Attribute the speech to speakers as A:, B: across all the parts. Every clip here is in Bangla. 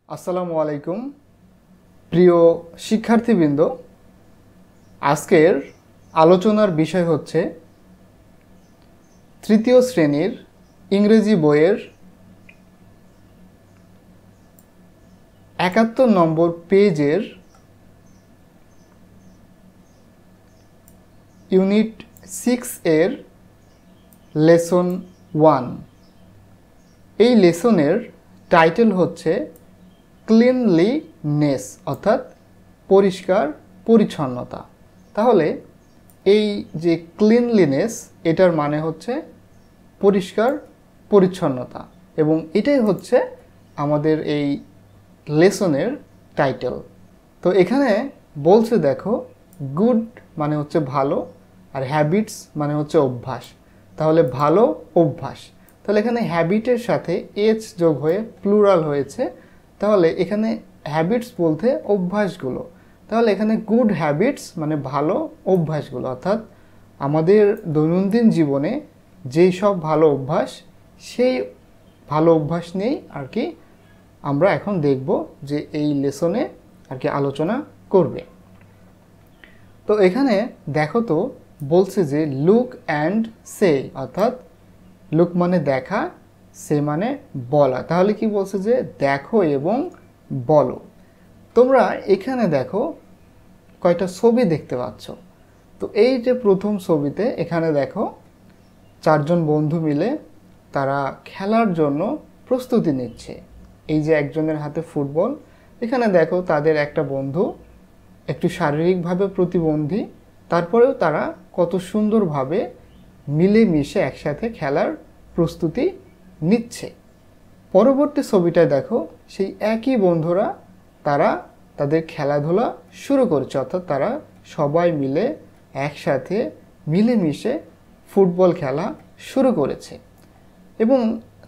A: আসসালামু আলাইকুম প্রিয় শিক্ষার্থীবৃন্দ, আজকের আলোচনার বিষয় হচ্ছে তৃতীয় শ্রেণীর ইংরেজি বইয়ের ৭১ নম্বর পেজের ইউনিট 6 এর লেসন 1। এই লেসনের টাইটেল হচ্ছে ক্লিনলিনেস অর্থাৎ পরিষ্কার পরিচ্ছন্নতা। তাহলে এই যে ক্লিনলিনেস এটার মানে হচ্ছে পরিষ্কার পরিচ্ছন্নতা এবং এটাই হচ্ছে আমাদের এই লেসনের টাইটেল। তো এখানে বলছে দেখো, গুড মানে হচ্ছে ভালো আর হ্যাবিটস মানে হচ্ছে অভ্যাস। তাহলে ভালো অভ্যাস, তাহলে এখানে হ্যাবিটের সাথে এচ যোগ হয়ে প্লুরাল হয়েছে। তাহলে এখানে হ্যাবিটস বলতে অভ্যাসগুলো, তাহলে এখানে গুড হ্যাবিটস মানে ভালো অভ্যাসগুলো, অর্থাৎ আমাদের দৈনন্দিন জীবনে যেই সব ভালো অভ্যাস, সেই ভালো অভ্যাস নিয়েই আর কি আমরা এখন দেখব যে এই লেসনে আর কি আলোচনা করবে। তো এখানে দেখো তো বলছে যে লুক অ্যান্ড সে, অর্থাৎ লুক মানে দেখা, সে মানে বলা। তাহলে কি বলছে যে দেখো এবং বলো। তোমরা এখানে দেখো কয়টা ছবি দেখতে পাচ্ছ। তো এই যে প্রথম ছবিতে এখানে দেখো চারজন বন্ধু মিলে তারা খেলার জন্য প্রস্তুতি নিচ্ছে। এই যে একজনের হাতে ফুটবল, এখানে দেখো তাদের একটা বন্ধু একটু শারীরিকভাবে প্রতিবন্ধী, তারপরেও তারা কত সুন্দরভাবে মিলেমিশে একসাথে খেলার প্রস্তুতি নিচ্ছে। পরবর্তী ছবিটায় দেখো সেই একই বন্ধুরা তারা তাদের খেলাধুলা শুরু করছে, অর্থাৎ তারা সবাই মিলে একসাথে মিলেমিশে ফুটবল খেলা শুরু করেছে। এবং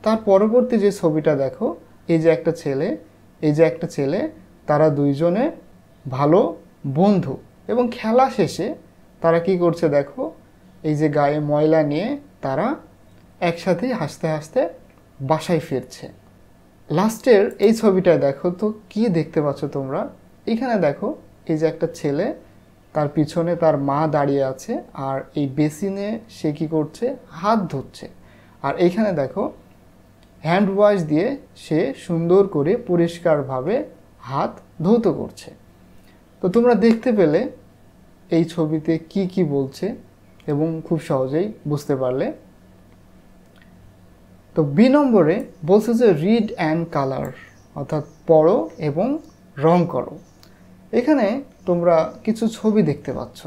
A: তার পরবর্তী যে ছবিটা দেখো, এই যে একটা ছেলে তারা দুইজনে ভালো বন্ধু এবং খেলা শেষে তারা কি করছে দেখো, এই যে গায়ে ময়লা নিয়ে তারা একসাথেই হাসতে হাসতে বাসায় ফিরছে। লাস্টের এই ছবিটায় দেখো তো কি দেখতে পাচ্ছ তোমরা। এখানে দেখো এই যে একটা ছেলে, তার পিছনে তার মা দাঁড়িয়ে আছে আর এই বেসিনে সে কি করছে, হাত ধুচ্ছে। আর এইখানে দেখো হ্যান্ড ওয়াশ দিয়ে সে সুন্দর করে পরিষ্কারভাবে হাত ধৌত করছে। তো তোমরা দেখতে পেলে এই ছবিতে কি কি বলছে এবং খুব সহজেই বুঝতে পারলে। তো বি নম্বরে বলছে যে রিড অ্যান্ড কালার, অর্থাৎ পড়ো এবং রং করো। এখানে তোমরা কিছু ছবি দেখতে পাচ্ছ,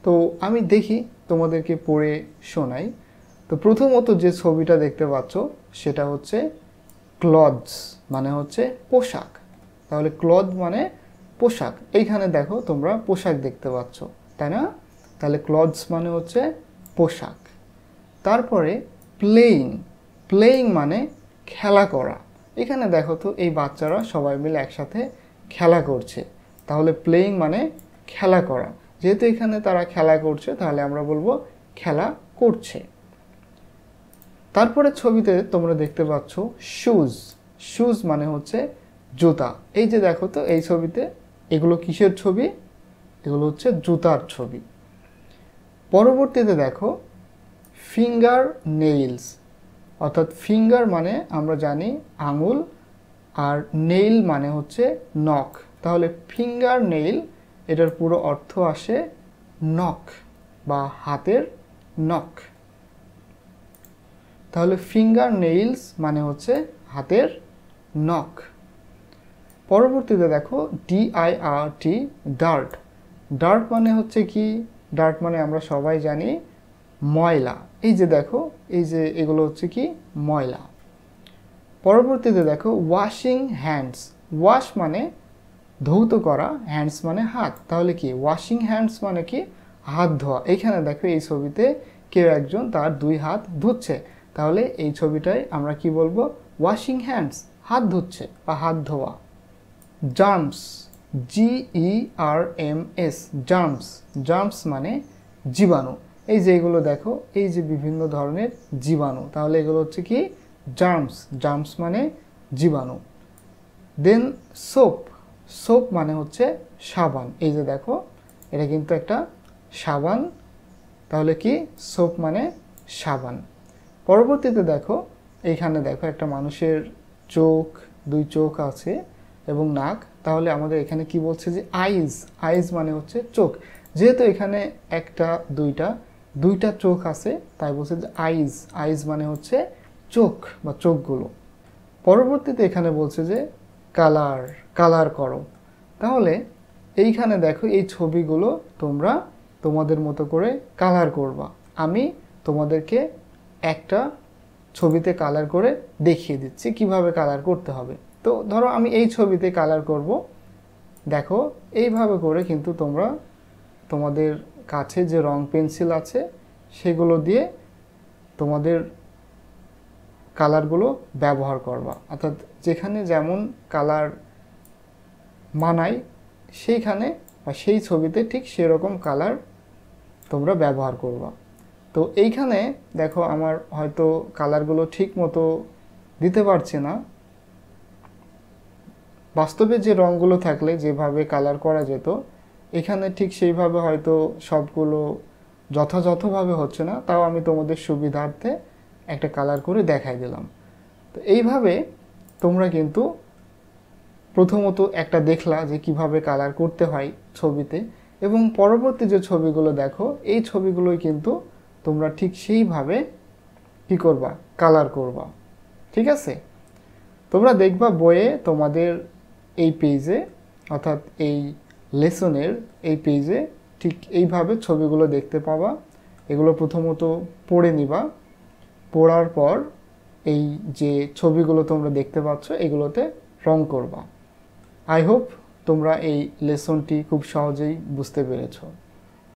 A: তো আমি দেখি তোমাদেরকে পড়ে শোনাই। তো প্রথমত যে ছবিটা দেখতে পাচ্ছ সেটা হচ্ছে ক্লথস, মানে হচ্ছে পোশাক। তাহলে ক্লথ মানে পোশাক। এইখানে দেখো তোমরা পোশাক দেখতে পাচ্ছ, তাই না? তাহলে ক্লথস মানে হচ্ছে পোশাক। তারপরে প্লেয়িং, প্লেয়িং মানে খেলা করা। এখানে দেখো তো এই বাচ্চারা সবাই মিলে একসাথে খেলা করছে, তাহলে প্লেয়িং মানে খেলা করা। যেহেতু এখানে তারা খেলা করছে তাহলে আমরা বলবো খেলা করছে। তারপরে ছবিতে তোমরা দেখতে পাচ্ছ শুজ, শুজ মানে হচ্ছে জুতা। এই যে দেখো তো এই ছবিতে এগুলো কিসের ছবি, এগুলো হচ্ছে জুতার ছবি। পরবর্তীতে দেখো ফিঙ্গার নেইলস, অর্থাৎ ফিঙ্গার মানে আমরা জানি আঙুল আর নেইল মানে হচ্ছে নখ। তাহলে ফিঙ্গার নেইল এটার পুরো অর্থ আসে নখ বা হাতের নখ। তাহলে ফিঙ্গার নেইলস মানে হচ্ছে হাতের নখ। পরবর্তীতে দেখো DIRT, ডার্ট। ডার্ট মানে হচ্ছে কি, ডার্ট মানে আমরা সবাই জানি ময়লা। এই যে দেখো এই যে এগুলো হচ্ছে কি ময়লা। পরবর্তীতে দেখো ওয়াশিং হ্যান্ডস, ওয়াশ মানে ধৌত করা, হ্যান্ডস মানে হাত। তাহলে কি ওয়াশিং হ্যান্ডস মানে কি হাত ধোয়া। এইখানে দেখো এই ছবিতে কেউ একজন তার দুই হাত ধুচ্ছে, তাহলে এই ছবিটায় আমরা কি বলবো, ওয়াশিং হ্যান্ডস, হাত ধুচ্ছে বা হাত ধোয়া। জার্মস, GERMS, জার্মস, জার্মস মানে জীবাণু। এই যে এগুলো দেখো এই যে বিভিন্ন ধরনের জীবাণু, তাহলে এগুলো হচ্ছে কি জার্মস, জার্মস মানে জীবাণু। দেন সোপ, সোপ মানে হচ্ছে সাবান। এই যে দেখো এটা কিন্তু একটা সাবান, তাহলে কি সোপ মানে সাবান। পরবর্তীতে দেখো এইখানে দেখো একটা মানুষের চোখ, দুই চোখ আছে এবং নাক, তাহলে আমাদের এখানে কি বলছে যে আইজ, আইজ মানে হচ্ছে চোখ। যেহেতু এখানে একটা দুইটা চোখ আছে তাই বলছে যে আইজ, আইজ মানে হচ্ছে চোখ বা চোখগুলো। পরবর্তীতে এখানে বলছে যে কালার, কালার করো। তাহলে এইখানে দেখো এই ছবিগুলো তোমরা তোমাদের মতো করে কালার করবা। আমি তোমাদেরকে একটা ছবিতে কালার করে দেখিয়ে দিচ্ছি কিভাবে কালার করতে হবে। তো ধরো আমি এই ছবিতে কালার করব, দেখো এইভাবে করে কিন্তু তোমরা তোমাদের কাছে যে রং পেন্সিল আছে সেগুলো দিয়ে তোমাদের কালারগুলো ব্যবহার করবা, অর্থাৎ যেখানে যেমন কালার মানায় সেইখানে বা সেই ছবিতে ঠিক সেরকম কালার তোমরা ব্যবহার করবা। তো এইখানে দেখো আমার হয়তো কালারগুলো ঠিক মতো দিতে পারছি না। বাস্তবে যে রঙগুলো থাকলে যেভাবে কালার করা যেত এখানে ঠিক সেইভাবে হয়তো সবগুলো যথাযথভাবে হচ্ছে না, তাও আমি তোমাদের সুবিধার্থে একটা কালার করে দেখাই দিলাম। তো এইভাবে তোমরা কিন্তু প্রথমত একটা দেখলা যে কিভাবে কালার করতে হয় ছবিতে, এবং পরবর্তী যে ছবিগুলো দেখো এই ছবিগুলোই কিন্তু তোমরা ঠিক সেইভাবে কি করবা, কালার করবা। ঠিক আছে? তোমরা দেখবা বইয়ে তোমাদের এই পেজে, অর্থাৎ এই লেসনের এই পেজে ঠিক এইভাবে ছবিগুলো দেখতে পাবা। এগুলো প্রথমত পড়ে নিবা, পড়ার পর এই যে ছবিগুলো তোমরা দেখতে পাচ্ছ এগুলোতে রং করবা। আই হোপ তোমরা এই লেসনটি খুব সহজেই বুঝতে পেরেছো।